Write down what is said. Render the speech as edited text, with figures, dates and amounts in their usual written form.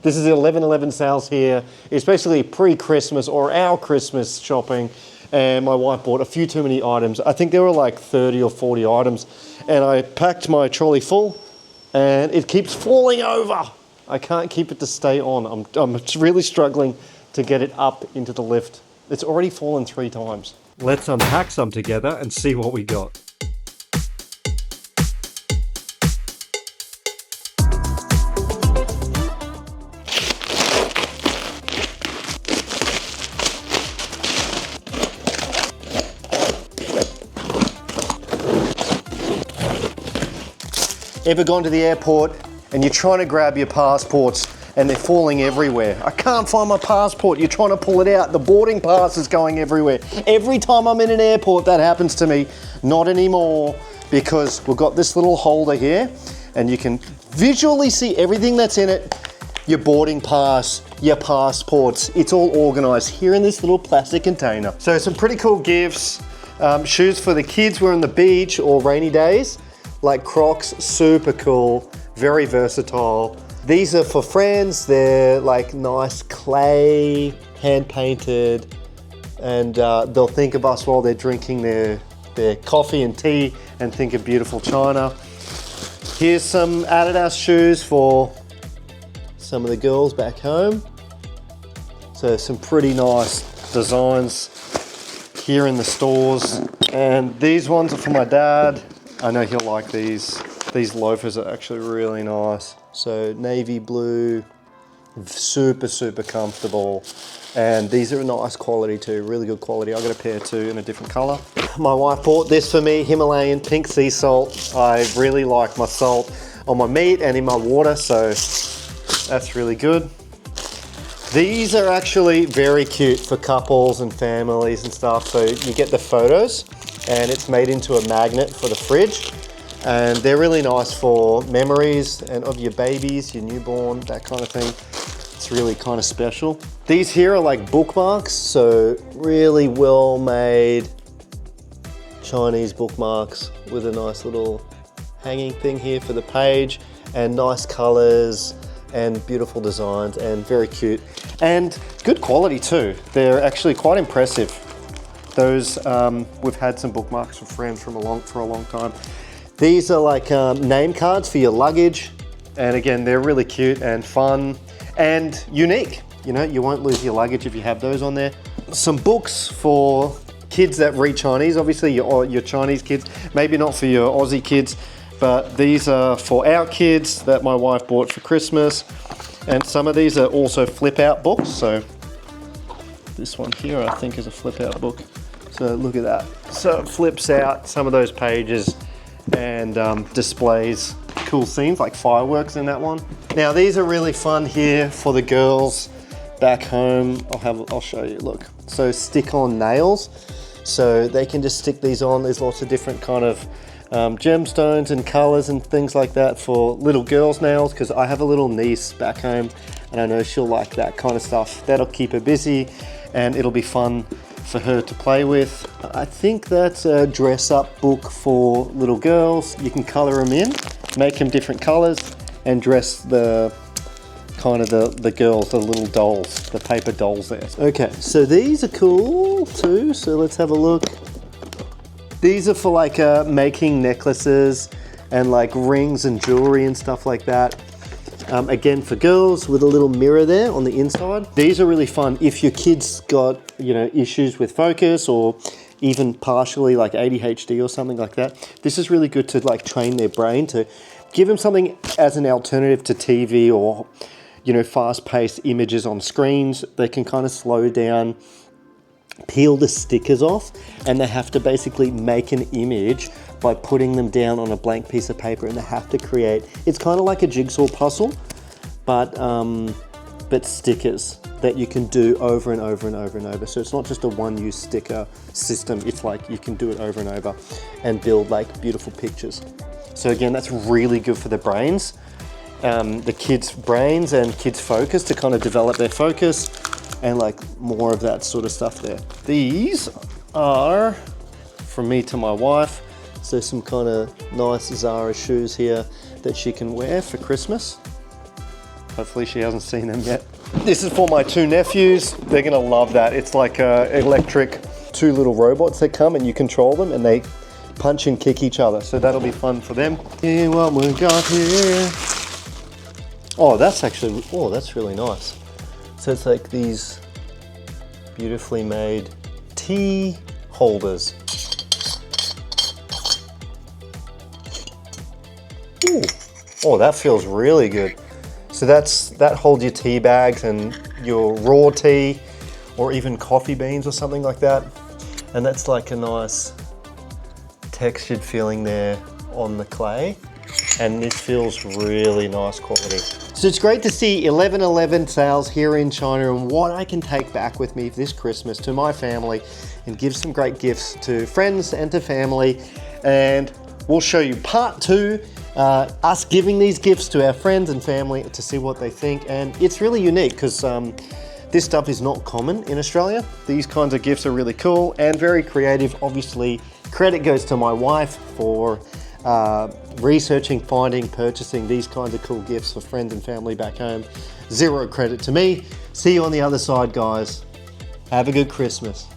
This is the 11/11 sales here. It's basically pre-Christmas or our Christmas shopping. And my wife bought a few too many items. I think there were like 30 or 40 items. And I packed my trolley full and it keeps falling over. I can't keep it to stay on. I'm really struggling to get it up into the lift. It's already fallen 3 times. Let's unpack some together and see what we got. Ever gone to the airport and you're trying to grab your passports and they're falling everywhere? I can't find my passport. You're trying to pull it out. The boarding pass is going everywhere. Every time I'm in an airport, that happens to me. Not anymore, because we've got this little holder here and you can visually see everything that's in it. Your boarding pass, your passports, it's all organized here in this little plastic container. So some pretty cool gifts. Shoes for the kids. We're on the beach or rainy days. Like Crocs, super cool, very versatile. These are for friends. They're like nice clay, hand painted, and they'll think of us while they're drinking their coffee and tea and think of beautiful china. Here's some Adidas shoes for some of the girls back home. So some pretty nice designs here in the stores. And these ones are for my dad. I know he'll like these. These loafers are actually really nice. So navy blue, super, super comfortable. And these are nice quality too, really good quality. I got a pair too in a different color. My wife bought this for me, Himalayan pink sea salt. I really like my salt on my meat and in my water, so that's really good. These are actually very cute for couples and families and stuff. So you get the photos and it's made into a magnet for the fridge. And they're really nice for memories and of your babies, your newborn, that kind of thing. It's really kind of special. These here are like bookmarks. So really well made Chinese bookmarks with a nice little hanging thing here for the page, and nice colors and beautiful designs and very cute and good quality too. They're actually quite impressive. Those, we've had some bookmarks from friends for a long time. These are like name cards for your luggage. And again, they're really cute and fun and unique. You know, you won't lose your luggage if you have those on there. Some books for kids that read Chinese, obviously your Chinese kids, maybe not for your Aussie kids, but these are for our kids that my wife bought for Christmas. And some of these are also flip out books. So this one here, I think, is a flip out book. So look at that. So it flips out some of those pages and displays cool scenes like fireworks in that one. Now these are really fun here for the girls back home. I'll show you, look. So stick-on nails. So they can just stick these on. There's lots of different kind of gemstones and colors and things like that for little girls' nails, because I have a little niece back home and I know she'll like that kind of stuff. That'll keep her busy and it'll be fun for her to play with. I think that's a dress-up book for little girls. You can color them in, make them different colors, and dress the kind of the girls, the little dolls, the paper dolls there. Okay, so these are cool too. So let's have a look. These are for like making necklaces and like rings and jewelry and stuff like that. Again, for girls with a little mirror there on the inside. These are really fun if your kid's got, you know, issues with focus or even partially like ADHD or something like that. This is really good to like train their brain, to give them something as an alternative to TV or, you know, fast-paced images on screens. They can kind of slow down, peel the stickers off, and they have to basically make an image by putting them down on a blank piece of paper, and they have to create, it's kind of like a jigsaw puzzle, but stickers that you can do over and over and over and over. So it's not just a one-use sticker system, it's like you can do it over and over and build like beautiful pictures. So again, that's really good for the brains, the kids' brains and kids' focus, to kind of develop their focus and like more of that sort of stuff there. These are from me to my wife. So some kind of nice Zara shoes here that she can wear for Christmas. Hopefully she hasn't seen them yet. This is for my two nephews. They're gonna love that. It's like electric, two little robots that come and you control them and they punch and kick each other. So that'll be fun for them. Yeah, what we got here. Oh, that's really nice. So it's like these beautifully made tea holders. Ooh. Oh, that feels really good. So that holds your tea bags and your raw tea or even coffee beans or something like that. And that's like a nice textured feeling there on the clay. And this feels really nice quality. So it's great to see 11.11 sales here in China and what I can take back with me this Christmas to my family and give some great gifts to friends and to family. And we'll show you part 2, us giving these gifts to our friends and family to see what they think. And it's really unique because this stuff is not common in Australia. These kinds of gifts are really cool and very creative. Obviously, credit goes to my wife for researching, finding, purchasing these kinds of cool gifts for friends and family back home. Zero credit to me. See you on the other side, guys. Have a good Christmas.